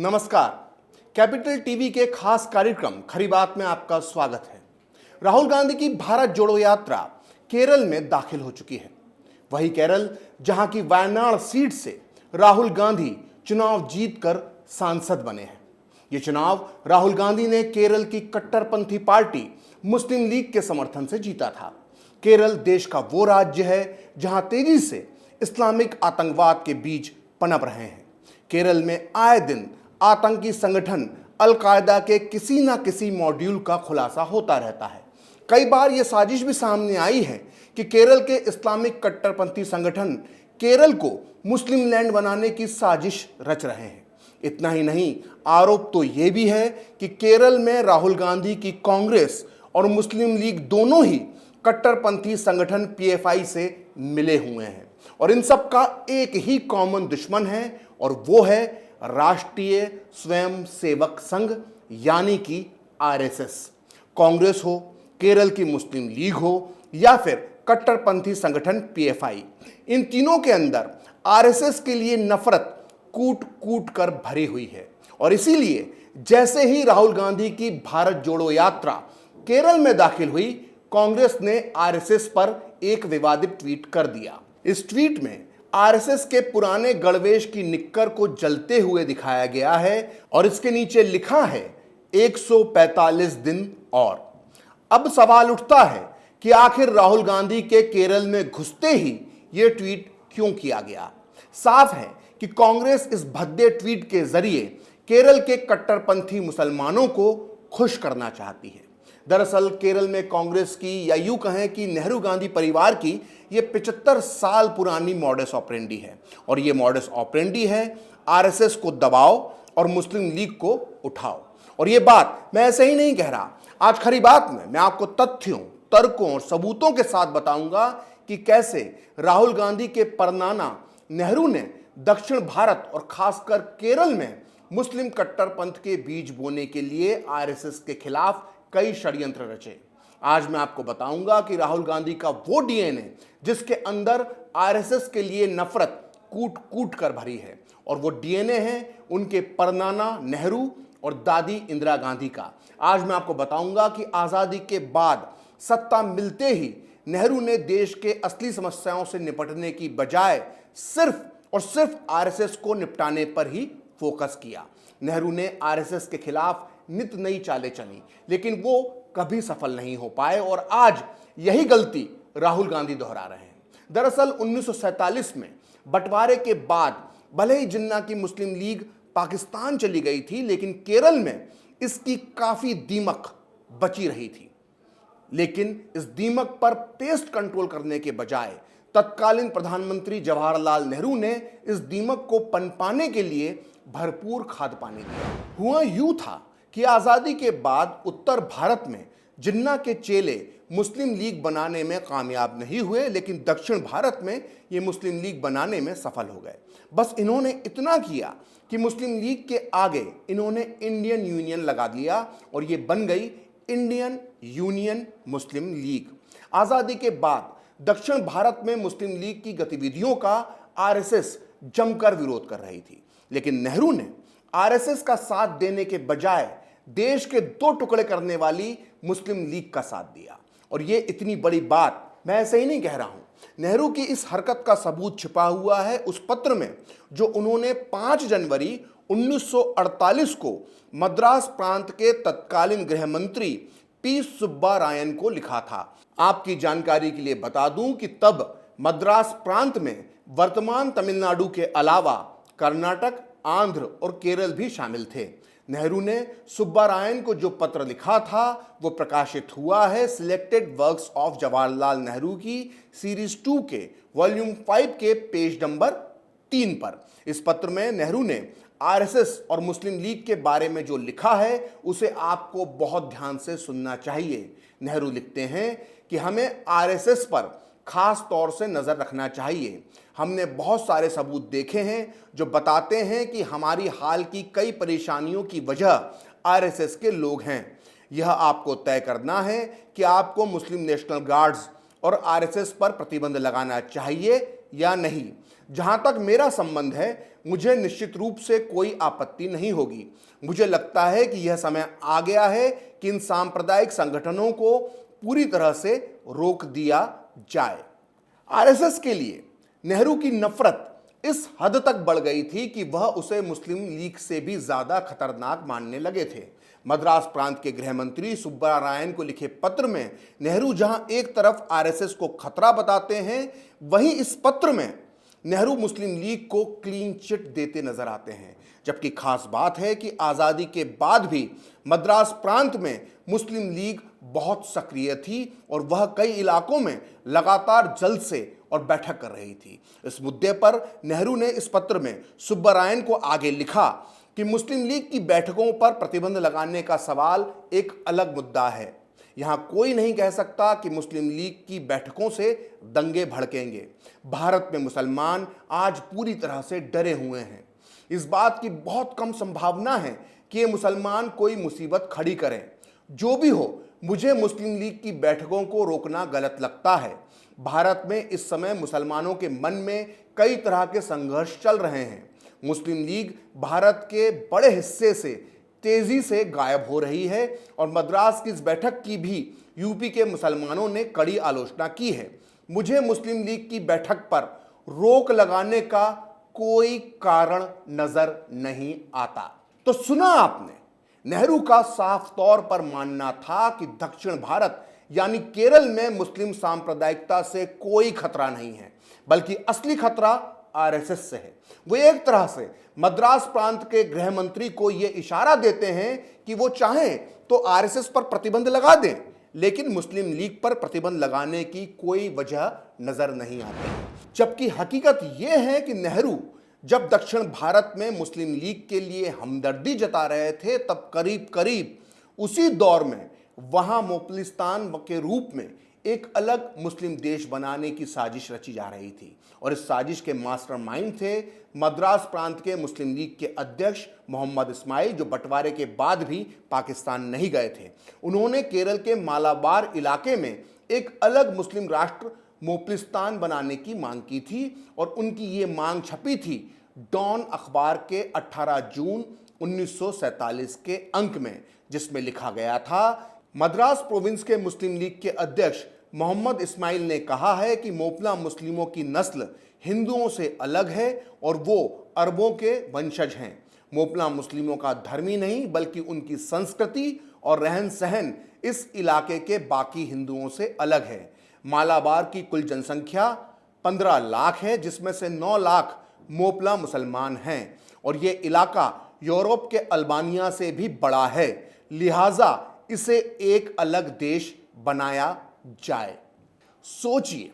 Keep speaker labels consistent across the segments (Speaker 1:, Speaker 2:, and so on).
Speaker 1: नमस्कार। Capital TV के खास कार्यक्रम खरी बात में आपका स्वागत है। राहुल गांधी की भारत जोड़ो यात्रा केरल में दाखिल हो चुकी है। वही केरल जहां की वायनाड सीट से राहुल गांधी चुनाव जीतकर सांसद बने हैं। ये चुनाव राहुल गांधी ने केरल की कट्टरपंथी पार्टी मुस्लिम लीग के समर्थन से जीता था। केरल देश का वो राज्य है जहां तेजी से इस्लामिक आतंकवाद के बीज पनप रहे हैं। केरल में आए दिन आतंकी संगठन अल-कायदा के किसी न किसी मॉड्यूल का खुलासा होता रहता है। कई बार यह साजिश भी सामने आई है कि केरल के इस्लामिक कट्टरपंथी संगठन केरल को मुस्लिम लैंड बनाने की साजिश रच रहे हैं। इतना ही नहीं, आरोप तो यह भी है कि केरल में राहुल गांधी की कांग्रेस और मुस्लिम लीग दोनों ही कट्टरपंथी संगठन पीएफआई से मिले हुए हैं और इन सब का एक ही कॉमन दुश्मन है और वो है राष्ट्रीय स्वयंसेवक संघ यानी कि आरएसएस। कांग्रेस हो, केरल की मुस्लिम लीग हो या फिर कट्टरपंथी संगठन पीएफआई, इन तीनों के अंदर आरएसएस के लिए नफरत कूट कूट कर भरी हुई है। और इसीलिए जैसे ही राहुल गांधी की भारत जोड़ो यात्रा केरल में दाखिल हुई, कांग्रेस ने आरएसएस पर एक विवादित ट्वीट कर दिया। इस ट्वीट में आरएसएस के पुराने गणवेश की निक्कर को जलते हुए दिखाया गया है और इसके नीचे लिखा है 145 दिन और। अब सवाल उठता है कि आखिर राहुल गांधी के केरल में घुसते ही यह ट्वीट क्यों किया गया। साफ है कि कांग्रेस इस भद्दे ट्वीट के जरिए केरल के कट्टरपंथी मुसलमानों को खुश करना चाहती है। दरअसल केरल में कांग्रेस की या यूं कहें कि नेहरू गांधी परिवार की ये 75 साल पुरानी मॉडस ऑपरेंडी है और ये मॉडस ऑपरेंडी है आरएसएस को दबाओ और मुस्लिम लीग को उठाओ। और ये बात मैं ऐसे ही नहीं कह रहा। आज खरी बात में मैं आपको तथ्यों, तर्कों और सबूतों के साथ बताऊंगा कि कैसे राहुल गांधी के परनाना नेहरू ने दक्षिण भारत और खासकर केरल में मुस्लिम कट्टरपंथ के बीज बोने के लिए आरएसएस के खिलाफ कई षड्यंत्र रचे। आज मैं आपको बताऊंगा कि राहुल गांधी का वो डीएनए जिसके अंदर आरएसएस के लिए नफरत कूट कूट कर भरी है और वो डीएनए है उनके परनाना नेहरू और दादी इंदिरा गांधी का। आज मैं आपको बताऊंगा कि आजादी के बाद सत्ता मिलते ही नेहरू ने देश के असली समस्याओं से निपटने की बजाय सिर्फ और सिर्फ आरएसएस को निपटाने पर ही फोकस किया। नेहरू ने आरएसएस के खिलाफ नित नई चालें चली, लेकिन वो कभी सफल नहीं हो पाए और आज यही गलती राहुल गांधी दोहरा रहे हैं। दरअसल 1947 में बंटवारे के बाद भले ही जिन्ना की मुस्लिम लीग पाकिस्तान चली गई थी, लेकिन केरल में इसकी काफी दीमक बची रही थी। लेकिन इस दीमक पर पेस्ट कंट्रोल करने के बजाय तत्कालीन प्रधानमंत्री जवाहरलाल नेहरू ने इस दीमक को पनपाने के लिए भरपूर खाद पानी दिया। हुआ यूं था कि आजादी के बाद उत्तर भारत में जिन्ना के चेले मुस्लिम लीग बनाने में कामयाब नहीं हुए, लेकिन दक्षिण भारत में ये मुस्लिम लीग बनाने में सफल हो गए। बस इन्होंने इतना किया कि मुस्लिम लीग के आगे इन्होंने इंडियन यूनियन लगा दिया और ये बन गई इंडियन यूनियन मुस्लिम लीग। आजादी के बाद दक्षिण भारत में मुस्लिम लीग की गतिविधियों का आरएसएस जमकर विरोध कर रही थी, लेकिन नेहरू ने आरएसएस का साथ देने के बजाय देश के दो टुकड़े करने वाली मुस्लिम लीग का साथ दिया। और ये इतनी बड़ी बात मैं ऐसे ही नहीं कह रहा हूं। नेहरू की इस हरकत का सबूत छिपा हुआ है उस पत्र में जो उन्होंने 5 जनवरी 1948 को मद्रास प्रांत के तत्कालीन गृह मंत्री पी सुब्बारायन को लिखा था। आपकी जानकारी के लिए बता दूं कि तब मद्रास प्रांत में वर्तमान तमिलनाडु के अलावा कर्नाटक, आंध्र और केरल भी शामिल थे। नेहरू ने सुब्बारायन को जो पत्र लिखा था वो प्रकाशित हुआ है selected works of Jawaharlal Nehru की सीरीज 2 के वॉल्यूम 5 के पेज नंबर 3 पर। इस पत्र में नेहरू ने आरएसएस और मुस्लिम लीग के बारे में जो लिखा है उसे आपको बहुत ध्यान से सुनना चाहिए। नेहरू लिखते हैं कि हमें आरएसएस पर खास तौर से नजर रखना चाहिए। हमने बहुत सारे सबूत देखे हैं जो बताते हैं कि हमारी हाल की कई परेशानियों की वजह आरएसएस के लोग हैं। यह आपको तय करना है कि आपको मुस्लिम नेशनल गार्ड्स और आरएसएस पर प्रतिबंध लगाना चाहिए या नहीं। जहां तक मेरा संबंध है, मुझे निश्चित रूप से कोई आपत्ति नहीं होगी। मुझे लगता है कि यह समय आ गया है कि इन सांप्रदायिक संगठनों को पूरी तरह से रोक दिया जाए। आरएसएस के लिए नेहरू की नफरत इस हद तक बढ़ गई थी कि वह उसे मुस्लिम लीग से भी ज्यादा खतरनाक मानने लगे थे। मद्रास प्रांत के गृह मंत्री सुब्बारायन को लिखे पत्र में नेहरू जहां एक तरफ आरएसएस को खतरा बताते हैं, वहीं इस पत्र में नेहरू मुस्लिम लीग को क्लीन चिट देते नजर आते हैं। जबकि खास बात है कि आजादी के बाद भी मद्रास प्रांत में मुस्लिम लीग बहुत सक्रिय थी और वह कई इलाकों में लगातार जलसे और बैठक कर रही थी। इस मुद्दे पर नेहरू ने इस पत्र में सुब्बारायन को आगे लिखा कि मुस्लिम लीग की बैठकों पर प्रतिबंध लगाने का सवाल एक अलग मुद्दा है। यहां कोई नहीं कह सकता कि मुस्लिम लीग की बैठकों से दंगे भड़केंगे। भारत में मुसलमान आज पूरी तरह से डरे हुए हैं। इस बात की बहुत कम संभावना है कि ये मुसलमान कोई मुसीबत खड़ी करें। जो भी हो, मुझे मुस्लिम लीग की बैठकों को रोकना गलत लगता है। भारत में इस समय मुसलमानों के मन में कई तरह के संघर्ष चल रहे हैं। मुस्लिम लीग भारत के बड़े हिस्से से तेजी से गायब हो रही है और मद्रास की इस बैठक की भी यूपी के मुसलमानों ने कड़ी आलोचना की है। मुझे मुस्लिम लीग की बैठक पर रोक लगाने का कोई कारण नजर नहीं आता। तो सुना आपने, नेहरू का साफ तौर पर मानना था कि दक्षिण भारत यानी केरल में मुस्लिम सांप्रदायिकता से कोई खतरा नहीं है, बल्कि असली खतरा आरएसएस से है। वो एक तरह से मद्रास प्रांत के गृह मंत्री को यह इशारा देते हैं कि वो चाहें तो आरएसएस पर प्रतिबंध लगा दें, लेकिन मुस्लिम लीग पर प्रतिबंध लगाने की कोई वजह नजर नहीं आती। जबकि हकीकत यह है कि नेहरू जब दक्षिण भारत में मुस्लिम लीग के लिए हमदर्दी जता रहे थे, तब करीब करीब उसी दौर में वहां मोपलिस्तान के रूप में एक अलग मुस्लिम देश बनाने की साजिश रची जा रही थी और इस साजिश के मास्टरमाइंड थे मद्रास प्रांत के मुस्लिम लीग के अध्यक्ष मोहम्मद इस्माइल, जो बंटवारे के बाद भी पाकिस्तान नहीं गए थे। उन्होंने केरल के मालाबार इलाके में एक अलग मुस्लिम राष्ट्र मोपलिस्तान बनाने की मांग की थी और उनकी ये मांग छपी थी डॉन अखबार के 18 जून 1947 के अंक में, जिसमें लिखा गया था, मद्रास प्रोविंस के मुस्लिम लीग के अध्यक्ष मोहम्मद इस्माइल ने कहा है कि मोपला मुस्लिमों की नस्ल हिंदुओं से अलग है और वो अरबों के वंशज हैं। मोपला मुस्लिमों का धर्म ही नहीं बल्कि उनकी संस्कृति और रहन सहन इस इलाके के बाकी हिंदुओं से अलग है। मालाबार की कुल जनसंख्या 15 लाख है, जिसमें से 9 लाख मोपला मुसलमान हैं और ये इलाका यूरोप के अल्बानिया से भी बड़ा है, लिहाजा इसे एक अलग देश बनाया जाए। सोचिए,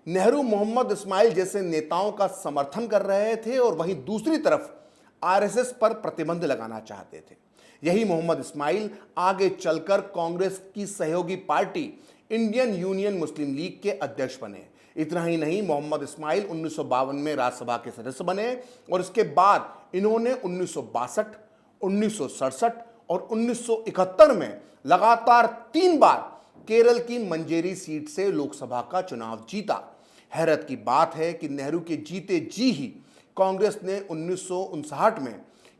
Speaker 1: नेहरू मोहम्मद इस्माइल जैसे नेताओं का समर्थन कर रहे थे और वहीं दूसरी तरफ आरएसएस पर प्रतिबंध लगाना चाहते थे। यही मोहम्मद इस्माइल आगे चलकर कांग्रेस की सहयोगी पार्टी इंडियन यूनियन मुस्लिम लीग के अध्यक्ष बने। इतना ही नहीं, मोहम्मद इस्माइल 1952 में राज्यसभा के सदस्य बने और इसके बाद इन्होंने 1962, 1967 और 1971 में लगातार 3 बार केरल की मंजेरी सीट से लोकसभा का चुनाव जीता। हैरत की बात है कि नेहरू के जीते जी ही कांग्रेस ने 1959 में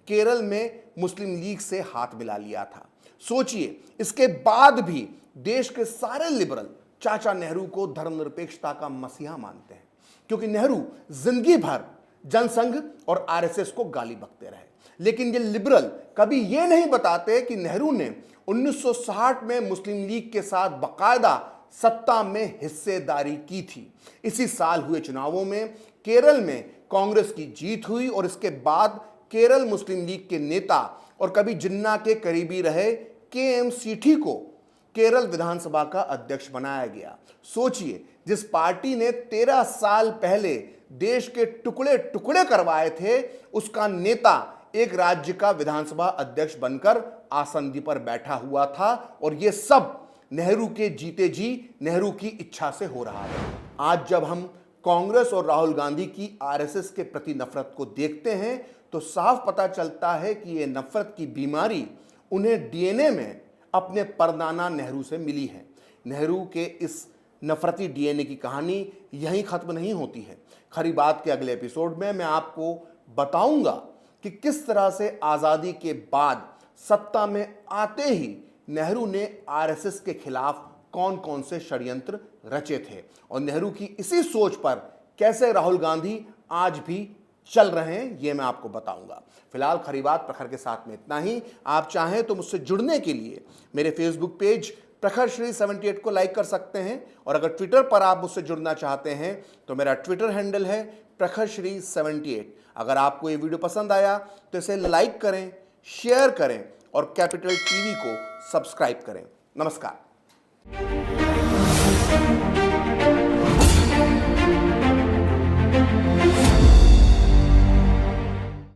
Speaker 1: केरल में मुस्लिम लीग से हाथ मिला लिया था। सोचिए, इसके बाद भी देश के सारे लिबरल चाचा नेहरू को धर्मनिरपेक्षता का मसीहा मानते हैं, क्योंकि नेहरू जिंदगी भर जनसंघ और आरएसएस को गाली बकते रहे। लेकिन ये लिबरल कभी ये नहीं बताते कि नेहरू ने 1960 में मुस्लिम लीग के साथ बाकायदा सत्ता में हिस्सेदारी की थी। इसी साल हुए चुनावों में केरल में कांग्रेस की जीत हुई और इसके बाद केरल मुस्लिम लीग के नेता और कभी जिन्ना के करीबी रहे के.एम. सीठी को केरल विधानसभा का अध्यक्ष बनाया गया। सोचिए, जिस पार्टी ने 13 साल पहले देश के टुकड़े टुकड़े करवाए थे, उसका नेता एक राज्य का विधानसभा अध्यक्ष बनकर आसंदी पर बैठा हुआ था और यह सब नेहरू के जीते जी नेहरू की इच्छा से हो रहा है। आज जब हम कांग्रेस और राहुल गांधी की आरएसएस के प्रति नफरत को देखते हैं तो साफ पता चलता है कि यह नफरत की बीमारी उन्हें डीएनए में अपने परदाना नेहरू से मिली है। नेहरू के इस नफरती डीएनए की कहानी यहीं खत्म नहीं होती है। खरी बात के अगले एपिसोड में मैं आपको बताऊंगा कि किस तरह से आजादी के बाद सत्ता में आते ही नेहरू ने आरएसएस के खिलाफ कौन कौन से षड्यंत्र रचे थे और नेहरू की इसी सोच पर कैसे राहुल गांधी आज भी चल रहे हैं, ये मैं आपको बताऊंगा। फिलहाल खरी बात प्रखर के साथ में इतना ही। आप चाहें तो मुझसे जुड़ने के लिए मेरे फेसबुक पेज प्रखर श्री 78 को लाइक कर सकते हैं और अगर ट्विटर पर आप मुझसे जुड़ना चाहते हैं तो मेरा ट्विटर हैंडल है प्रखर श्री 78। अगर आपको ये वीडियो पसंद आया तो इसे लाइक करें, शेयर करें और कैपिटल टीवी को सब्सक्राइब करें। नमस्कार।